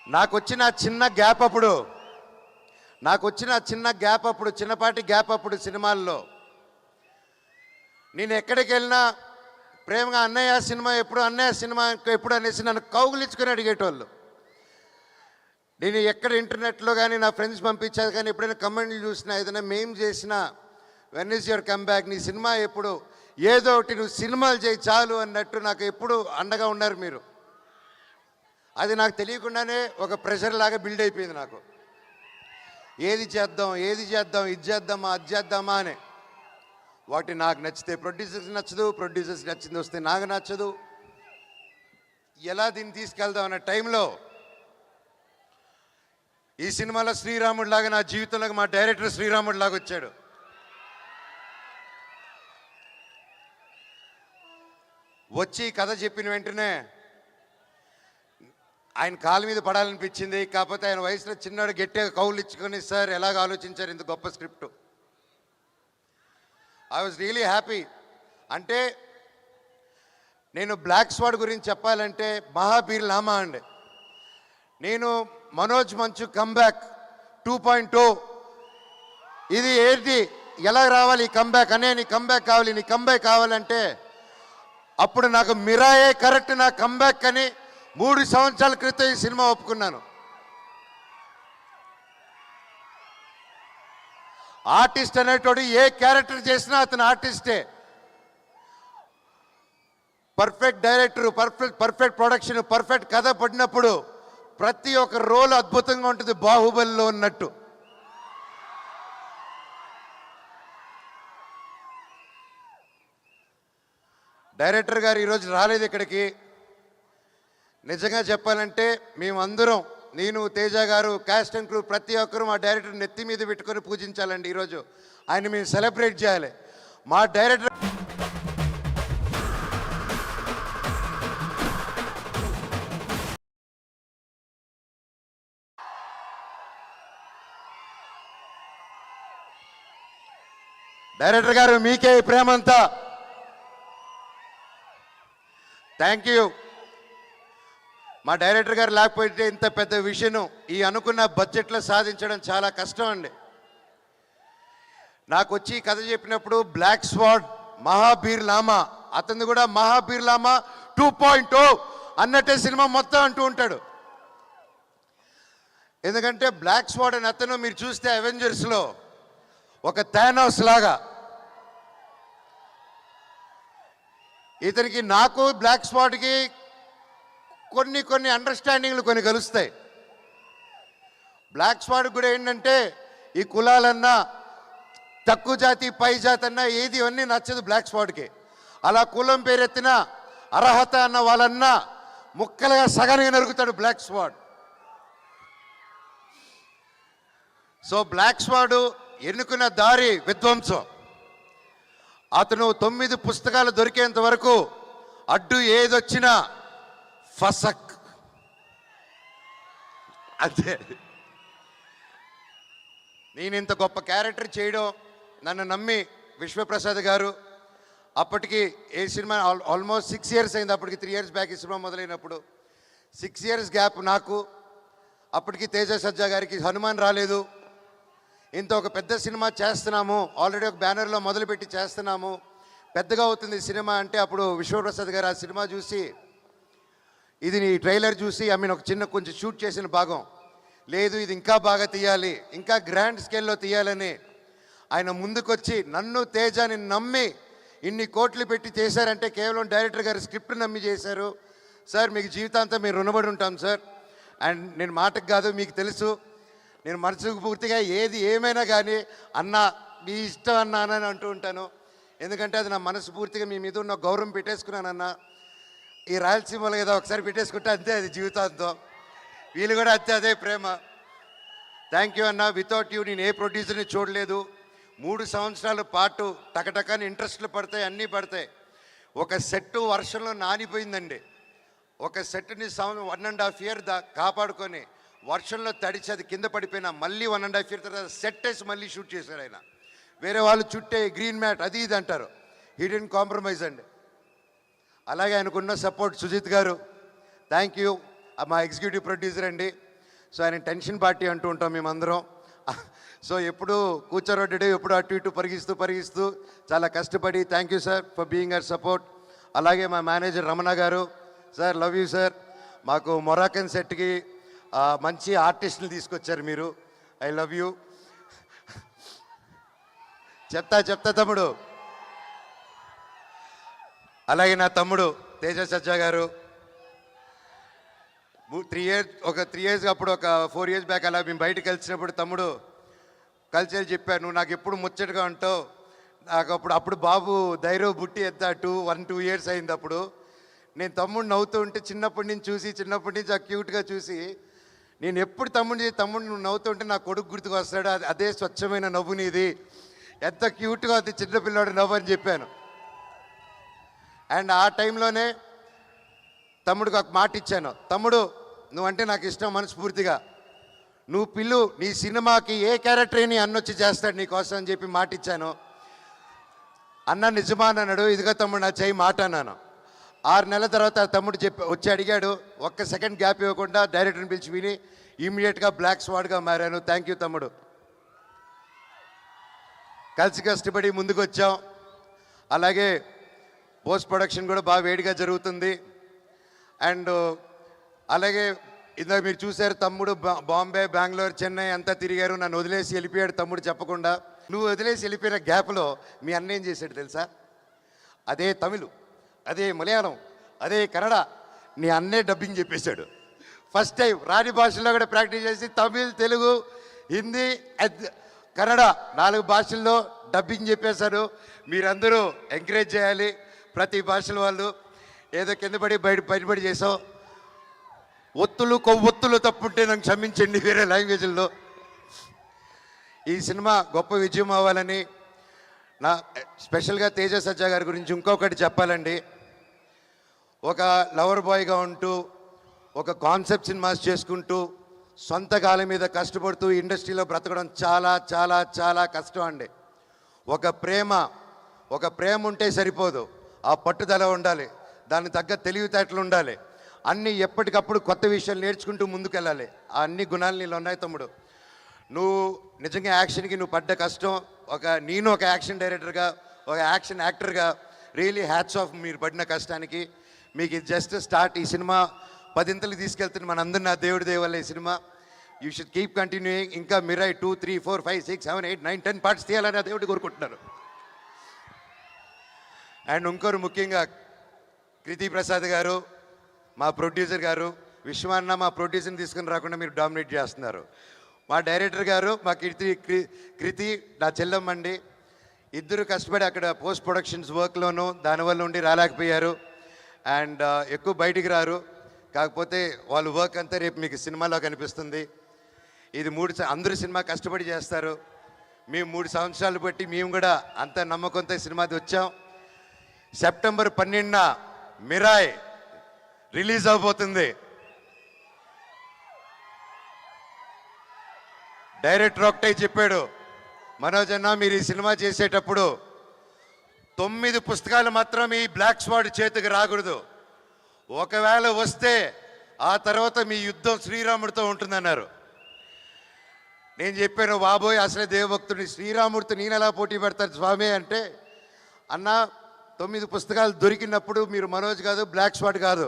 నాకు వచ్చిన చిన్న గ్యాప్ అప్పుడు చిన్నపాటి గ్యాప్ అప్పుడు సినిమాల్లో నేను ఎక్కడికి వెళ్ళినా ప్రేమగా అన్నయ్య సినిమా ఎప్పుడు అనేసి నన్ను కౌగులించుకొని అడిగేటోళ్ళు. నేను ఎక్కడ ఇంటర్నెట్లో కానీ నా ఫ్రెండ్స్ పంపించారు కానీ ఎప్పుడైనా కమెంట్లు చూసినా ఏదైనా మేమ్ చేసినా when is your come back, నీ సినిమా ఎప్పుడు, ఏదో ఒకటి నువ్వు సినిమాలు చేయి చాలు అన్నట్టు నాకు ఎప్పుడు అండగా ఉన్నారు మీరు. అది నాకు తెలియకుండానే ఒక ప్రెషర్ లాగా బిల్డ్ అయిపోయింది నాకు. ఏది చేద్దాం ఇది చేద్దామా అది చేద్దామా అని. వాటి నాకు నచ్చితే ప్రొడ్యూసర్స్ నచ్చదు, ప్రొడ్యూసర్స్ నచ్చింది వస్తే నాకు నచ్చదు. ఎలా దీన్ని తీసుకెళ్దాం అన్న టైంలో ఈ సినిమాలో శ్రీరాముడు లాగా నా జీవితంలోకి మా డైరెక్టర్ శ్రీరాముడు లాగా వచ్చాడు. వచ్చి కథ చెప్పిన వెంటనే ఆయన కాలు మీద పడాలనిపించింది. కాకపోతే ఆయన వయసులో చిన్నాడు గట్టిగా కౌలు ఇచ్చుకొని, సార్ ఎలాగ ఆలోచించారు ఇంత గొప్ప script. I was really happy. అంటే నేను బ్లాక్ స్వాడ్ గురించి చెప్పాలంటే మహాబీర్ లామా అండి. నేను మనోజ్ మంచు కమ్బ్యాక్ 2.0 ఇది ఏంటి, ఎలా రావాలి ఈ కమ్బ్యాక్ అనే, నీ కంబ్యాక్ కావాలంటే అప్పుడు నాకు మిరాయే కరెక్ట్ నా కంబ్యాక్ అని 3 సంవత్సరాల క్రితం ఈ సినిమా ఒప్పుకున్నాను. ఆర్టిస్ట్ అనేటోడు ఏ క్యారెక్టర్ చేసినా అతను ఆర్టిస్టే. Perfect director, perfect production, perfect కథ పడినప్పుడు ప్రతి ఒక్క రోల్ అద్భుతంగా ఉంటుంది, బాహుబలిలో ఉన్నట్టు. డైరెక్టర్ గారు ఈరోజు రాలేదు ఇక్కడికి. నిజంగా చెప్పాలంటే మేమందరం, నేను, తేజ గారు, కాస్ట్ అండ్ క్రూ ప్రతి ఒక్కరూ మా డైరెక్టర్ నెత్తి మీద పెట్టుకొని పూజించాలండి. ఈరోజు ఆయన మేము సెలబ్రేట్ చేయాలి. మా డైరెక్టర్ గారు మీకే ఈ ప్రేమంతా. Thank you. మా డైరెక్టర్ గారు లేకపోతే ఇంత పెద్ద విషయం ఈ అనుకున్న బడ్జెట్లో సాధించడం చాలా కష్టం అండి. నాకు వచ్చి కథ చెప్పినప్పుడు బ్లాక్ స్వాడ్, మహాబీర్ లామా, అతను కూడా మహాబీర్ లామా 2.0 అన్నట్టే సినిమా మొత్తం అంటూ ఉంటాడు. ఎందుకంటే బ్లాక్ స్వాడ్ అని అతను మీరు చూస్తే అవెంజర్స్లో ఒక థానోస్ లాగా, ఇతనికి నాకు బ్లాక్ స్వాడ్కి కొన్ని అండర్స్టాండింగ్లు కొన్ని కలుస్తాయి. బ్లాక్ స్వాడ్ కూడా ఏంటంటే ఈ కులాలన్నా, తక్కువ జాతి పై జాతి అన్నా ఏది అన్నీ నచ్చదు బ్లాక్ స్వాడ్కి. అలా కులం పేరెత్తిన అర్హత అన్న వాళ్ళన్నా ముక్కలుగా సగానికి నరుగుతాడు బ్లాక్ స్వాడ్. సో బ్లాక్ స్వాడ్ ఎన్నుకున్న దారి విధ్వంసం. అతను 9 పుస్తకాలు దొరికేంత వరకు అడ్డు ఏదొచ్చినా ఫసక్ అంతే. నేను ఇంత గొప్ప క్యారెక్టర్ చేయడం నన్ను నమ్మి విశ్వప్రసాద్ గారు, అప్పటికి ఏ సినిమా ఆల్మోస్ట్ 6 years అయింది. అప్పటికి 3 years బ్యాక్ ఈ సినిమా మొదలైనప్పుడు 6 years గ్యాప్ నాకు. అప్పటికి తేజ సజ్జా గారికి హనుమాన్ రాలేదు. ఇంత ఒక పెద్ద సినిమా చేస్తున్నాము, ఆల్రెడీ ఒక బ్యానర్లో మొదలుపెట్టి చేస్తున్నాము, పెద్దగా అవుతుంది సినిమా అంటే అప్పుడు విశ్వప్రసాద్ గారు ఆ సినిమా చూసి, ఇది నీ ట్రైలర్ చూసి ఒక కొంచెం షూట్ చేసిన భాగం లేదు, ఇది ఇంకా బాగా తీయాలి, ఇంకా గ్రాండ్ స్కేల్లో తీయాలని ఆయన ముందుకొచ్చి నన్ను తేజాని నమ్మి ఇన్ని కోట్లు పెట్టి చేశారంటే కేవలం డైరెక్టర్ గారు స్క్రిప్ట్ నమ్మి చేశారు. సార్ మీకు జీవితాంతం మీరు రుణపడి ఉంటాం సార్. అండ్ నేను మాటకు కాదు, మీకు తెలుసు నేను మనసుకు పూర్తిగా ఏది ఏమైనా కానీ అన్న మీ ఇష్టం అన్నానని అంటూ ఉంటాను. ఎందుకంటే అది నా మనసు పూర్తిగా మీ మీద ఉన్న గౌరవం పెట్టేసుకున్నానన్న. ఈ రాయలసీమలో ఏదో ఒకసారి పెట్టేసుకుంటే అంతే, అది జీవితాంతం. వీళ్ళు కూడా అంతే, అదే ప్రేమ. థ్యాంక్ యూ అన్న. వితౌట్ యూ నేను ఏ ప్రొడ్యూసర్ని చూడలేదు. 3 సంవత్సరాల పాటు టకటకాని ఇంట్రెస్ట్లు పడతాయి, అన్నీ పడతాయి. ఒక సెట్ వర్షంలో నానిపోయిందండి. ఒక సెట్ని 1.5 year కాపాడుకొని వర్షంలో తడిచి అది కింద పడిపోయినా మళ్ళీ 1.5 year తర్వాత సెట్ వేసి మళ్ళీ షూట్ చేశారు ఆయన. వేరే వాళ్ళు చుట్టే గ్రీన్ మ్యాట్ అది ఇది అంటారు, హీ డిడ్ంట్ కాంప్రమైజ్ అండి. అలాగే ఆయనకున్న సపోర్ట్ సుజిత్ గారు, థ్యాంక్ యూ. మా ఎగ్జిక్యూటివ్ ప్రొడ్యూసర్ అండి. సో ఆయన టెన్షన్ పార్టీ అంటూ ఉంటాం మేమందరం. సో ఎప్పుడు కూర్చోరొడ్డు ఎప్పుడు అటు ఇటు పరిగిస్తూ చాలా కష్టపడి thank you sir for being our support. అలాగే మా మేనేజర్ రమణ గారు, సార్ లవ్ యూ సార్. మాకు మొరాకన్ సెట్కి మంచి ఆర్టిస్టులు తీసుకొచ్చారు మీరు. I love you. చెప్తా తమ్ముడు. అలాగే నా తమ్ముడు తేజ సజ్జా గారు 3 years అప్పుడు ఒక 4 years బ్యాక్ అలా మేము బయటకు కలిసినప్పుడు తమ్ముడు కలిసి చెప్పాను, నువ్వు నాకు ఎప్పుడు ముచ్చటగా ఉంటావు. నాకు అప్పుడు బాబు ధైర్యం బుట్టి ఎత్తా 1-2 years అయింది. అప్పుడు నేను తమ్ముడు నవ్వుతూ ఉంటే చిన్నప్పటి నుంచి ఆ క్యూట్గా చూసి నేను ఎప్పుడు తమ్ముడు నువ్వు నవ్వుతూ ఉంటే నా కొడుకు గుర్తుకు వస్తాడు, అదే స్వచ్ఛమైన నవ్వు నీది, ఎంత క్యూట్గా అది చిన్నపిల్లాడు నవ్వు అని చెప్పాను. అండ్ ఆ టైంలోనే తమ్ముడికి ఒక మాట ఇచ్చాను, తమ్ముడు నువ్వంటే నాకు ఇష్టం మనస్ఫూర్తిగా, నువ్వు పిల్లు నీ సినిమాకి ఏ క్యారెక్టర్ ని అన్నొచ్చి చేస్తాడు నీకోసం అని చెప్పి మాట ఇచ్చాను. అన్న నిజమా అన్నాడు. ఇదిగో తమ్ముడు నా చేయి మాట అన్నాను. 6 నెలల తర్వాత తమ్ముడు వచ్చి అడిగాడు. ఒక్క సెకండ్ గ్యాప్ ఇవ్వకుండా డైరెక్టర్ని పిలిచి విని ఇమీడియట్గా బ్లాక్ స్వాడ్గా మారాను. థ్యాంక్ యూ తమ్ముడు. కలిసి కష్టపడి ముందుకు వచ్చాం. అలాగే పోస్ట్ ప్రొడక్షన్ కూడా బాగా వేడిగా జరుగుతుంది. అండ్ అలాగే ఇందాక మీరు చూశారు తమ్ముడు బాంబే, బెంగళూరు, చెన్నై అంతా తిరిగారు. నన్ను వదిలేసి వెళ్ళిపోయాడు తమ్ముడు చెప్పకుండా. నువ్వు వదిలేసి వెళ్ళిపోయిన గ్యాప్లో మీ అన్న ఏం చేశాడు తెలుసా? అదే తమిళ్, అదే మలయాళం, అదే కన్నడ నీ అన్నే డబ్బింగ్ చెప్పేశాడు. ఫస్ట్ టైం రాని భాషల్లో కూడా ప్రాక్టీస్ చేసి తమిళ్, తెలుగు, హిందీ, కన్నడ 4 భాషల్లో డబ్బింగ్ చెప్పేశారు. మీరందరూ ఎంకరేజ్ చేయాలి. ప్రతి భాషల వాళ్ళు ఏదో కింద పడి బయటపడి చేసావు. కొవ్వొత్తులు తప్పుంటే నాకు క్షమించండి వేరే లాంగ్వేజ్ల్లో. ఈ సినిమా గొప్ప విజయం అవ్వాలని నా స్పెషల్గా తేజ సజ్జా గారి గురించి ఇంకొకటి చెప్పాలండి. ఒక లవర్ బాయ్గా ఉంటూ ఒక కాన్సెప్ట్ సినిమాస్ చేసుకుంటూ సొంత కాళ్ళ మీద కష్టపడుతూ ఇండస్ట్రీలో బ్రతకడం చాలా చాలా చాలా కష్టం అండి. ఒక ప్రేమ ఉంటే సరిపోదు, ఆ పట్టుదల ఉండాలి, దానికి తగ్గ తెలివితేటలు ఉండాలి, అన్నీ ఎప్పటికప్పుడు కొత్త విషయాలు నేర్చుకుంటూ ముందుకెళ్ళాలి. ఆ అన్ని గుణాలు నీళ్ళు ఉన్నాయి తమ్ముడు. నువ్వు నిజంగా యాక్షన్కి నువ్వు పడ్డ కష్టం, నేను ఒక యాక్షన్ డైరెక్టర్గా, ఒక యాక్షన్ యాక్టర్గా రియలీ హ్యాట్స్ ఆఫ్ మీరు పడిన కష్టానికి. మీకు ఇది జస్ట్ స్టార్ట్. ఈ సినిమా 10 తీసుకెళ్తుంది మనందరినీ నా దేవుడి దేవల్ల ఈ cinema. You should keep continuing. ఇంకా మిరై 2, 3, 4, 5, 6, 7, 8, 9, 10 పార్ట్స్ తీయాలని ఆ దేవుడి కోరుకుంటున్నారు. అండ్ ఇంకోరు ముఖ్యంగా కృతి ప్రసాద్ గారు, మా ప్రొడ్యూసర్ గారు. విశ్వాన్న మా ప్రొడ్యూసర్ని తీసుకుని రాకుండా మీరు డామినేట్ చేస్తున్నారు. మా డైరెక్టర్ గారు, మా కృతి నా చెల్లమ్మండి. ఇద్దరు కష్టపడి అక్కడ పోస్ట్ ప్రొడక్షన్స్ వర్క్లోనూ దానివల్ల ఉండి రాలేకపోయారు. అండ్ ఎక్కువ బయటికి రారు. కాకపోతే వాళ్ళ వర్క్ అంతా రేపు మీకు సినిమాలో కనిపిస్తుంది. ఇది అందరూ సినిమా కష్టపడి చేస్తారు. మేము 3 సంవత్సరాలు బట్టి మేము కూడా అంత నమ్మకంతో సినిమాది వచ్చాం. సెప్టెంబర్ 12న మిరాయ్ రిలీజ్ అవబోతుంది. డైరెక్టర్ ఒకటే చెప్పాడు, మనోజ్ అన్న మీరు ఈ సినిమా చేసేటప్పుడు 9 పుస్తకాలు మాత్రం ఈ బ్లాక్ స్వాడ్ చేతికి రాకూడదు, ఒకవేళ వస్తే ఆ తర్వాత మీ యుద్ధం శ్రీరాముడితో ఉంటుందన్నారు. నేను చెప్పాను, బాబోయ్ అసలే దేవభక్తుడిని, శ్రీరాముడితో నేను ఎలా పోటీ పెడతాను స్వామి అంటే, అన్న 9 పుస్తకాలు దొరికినప్పుడు మీరు మనోజ్ కాదు, బ్లాక్ స్వాడ్ కాదు,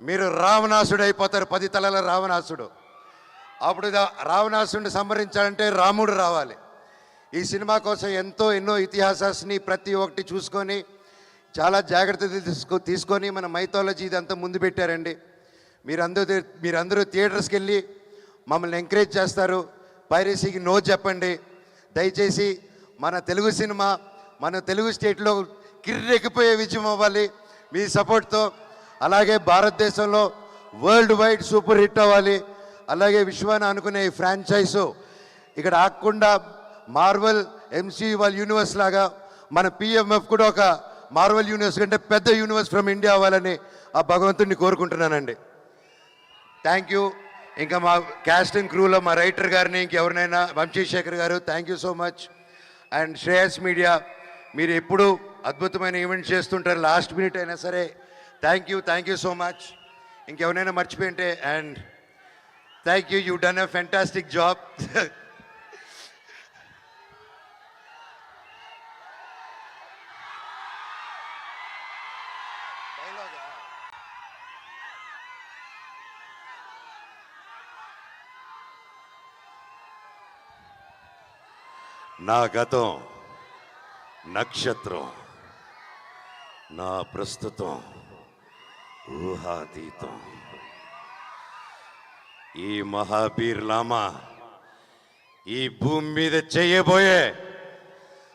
మీరు రావణాసుడు అయిపోతారు, 10 తలల రావణాసుడు. అప్పుడు రావణాసుడిని సంహరించాలంటే రాముడు రావాలి. ఈ సినిమా కోసం ఎన్నో ఇతిహాసాన్ని ప్రతి ఒక్కటి చూసుకొని చాలా జాగ్రత్తలు తీసుకొని మన మైథాలజీ ఇదంతా ముందు పెట్టారండి. మీరందరూ థియేటర్స్కి వెళ్ళి మమ్మల్ని ఎంకరేజ్ చేస్తారు. పైరసీకి నో చెప్పండి దయచేసి. మన తెలుగు సినిమా మన తెలుగు స్టేట్లో కిర్రెక్కిపోయే విజయం అవ్వాలి మీ సపోర్ట్తో. అలాగే భారతదేశంలో వరల్డ్ వైడ్ సూపర్ హిట్ అవ్వాలి. అలాగే విశ్వాన్ని అనుకునే ఈ ఫ్రాంచైజు ఇక్కడ ఆగకుండా మార్వెల్ ఎంసీయూ వాళ్ళ యూనివర్స్ లాగా మన పిఎంఎఫ్ కూడా ఒక మార్వెల్ యూనివర్స్ కంటే పెద్ద యూనివర్స్ ఫ్రమ్ ఇండియా అవ్వాలని ఆ భగవంతుడిని కోరుకుంటున్నానండి. Thank you. ఇంకా మా క్యాస్ట్ అండ్ క్రూలో మా రైటర్ గారిని ఇంకెవరినైనా వంశీశేఖర్ గారు thank you so much. And Shreyas media మీరు ఎప్పుడు అద్భుతమైన ఈవెంట్ చేస్తుంటారు, లాస్ట్ మినిట్ అయినా సరే థ్యాంక్ యూ సో మచ్. ఇంకెవరైనా మర్చిపోయింటే. And thank you, you done a fantastic job. నా గతం నక్షత్రం, నా ప్రస్తుతం ఊహాతీతం. ఈ మహాబీర్ లామా ఈ భూమి మీద చేయబోయే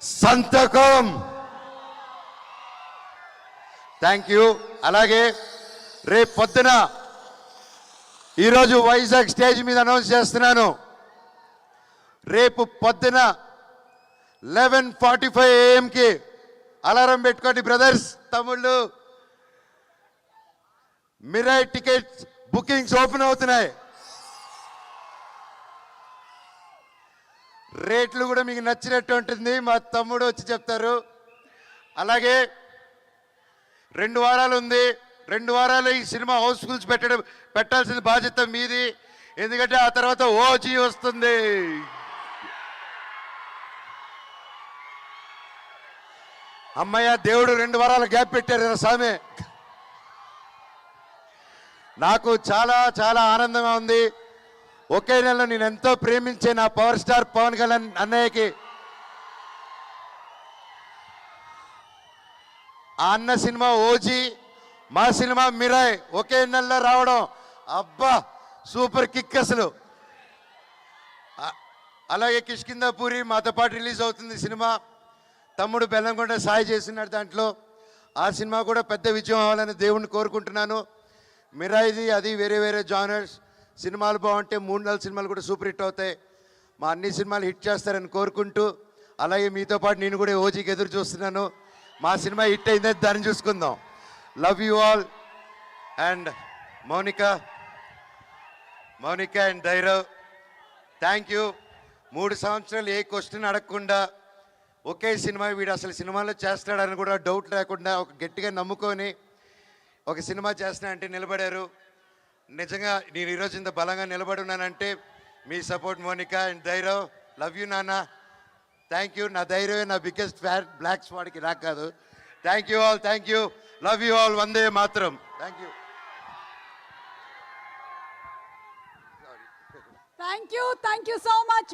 సంతకం. Thank you. అలాగే రేపు పొద్దున ఈరోజు వైజాగ్ స్టేజ్ మీద అనౌన్స్ చేస్తున్నాను. రేపు పొద్దున 11:45 AM అలారం పెట్టుకోండి బ్రదర్స్, తమ్ముళ్ళు. మిరాయ్ టికెట్స్ బుకింగ్స్ ఓపెన్ అవుతున్నాయి. రేట్లు కూడా మీకు నచ్చినట్టు ఉంటుంది, మా తమ్ముడు వచ్చి చెప్తారు. అలాగే 2 వారాలు ఉంది. 2 వారాలు ఈ సినిమా హౌస్ఫుల్స్ పెట్టాల్సిన బాధ్యత మీది. ఎందుకంటే ఆ తర్వాత ఓజీ వస్తుంది. అమ్మయ్య, దేవుడు 2 వారాల గ్యాప్ పెట్టారు కదా స్వామి. నాకు చాలా చాలా ఆనందంగా ఉంది. ఒకే నెలలో నేను ఎంతో ప్రేమించే నా పవర్ స్టార్ పవన్ కళ్యాణ్ అన్నయ్యకి ఆ అన్న సినిమా ఓజీ, మా సినిమా మిరాయ్ ఒకే నెలలో రావడం, అబ్బా సూపర్ కిక్ అసలు. అలాగే కిష్కిందాపూరి మాతో పాటు రిలీజ్ అవుతుంది సినిమా. తమ్ముడు బెల్లంకొండ సాయి చేస్తున్నాడు దాంట్లో. ఆ సినిమా కూడా పెద్ద విజయం అవ్వాలని దేవుణ్ణి కోరుకుంటున్నాను. మిరాయిది అది వేరే వేరే జానర్స్. సినిమాలు బాగుంటే 3-4 సినిమాలు కూడా సూపర్ హిట్ అవుతాయి. మా అన్ని సినిమాలు హిట్ చేస్తారని కోరుకుంటూ, అలాగే మీతో పాటు నేను కూడా ఓజీకి ఎదురు చూస్తున్నాను. మా సినిమా హిట్ అయిందని దాన్ని చూసుకుందాం. Love you all. And Mounika and Dhairav, thank you. 3 సంవత్సరాలు ఏ క్వశ్చన్ అడగకుండా ఒకే సినిమా వీడు అసలు సినిమాలో చేస్తాడని కూడా డౌట్ లేకుండా ఒక గట్టిగా నమ్ముకొని ఒక సినిమా చేస్తున్నా అంటే నిలబడారు. నిజంగా నేను ఈరోజు ఇంత బలంగా నిలబడి ఉన్నానంటే మీ support Monika and Dhairav. Love you నాన్న, థ్యాంక్ యూ. నా ధైర్యమే నా బిగ్గెస్ట్ ఫ్యాన్, బ్లాక్ స్పాట్కి నాకు కాదు. Thank you all, thank you. Love you all. వందే మాత్రం. Thank you. Thank you so much.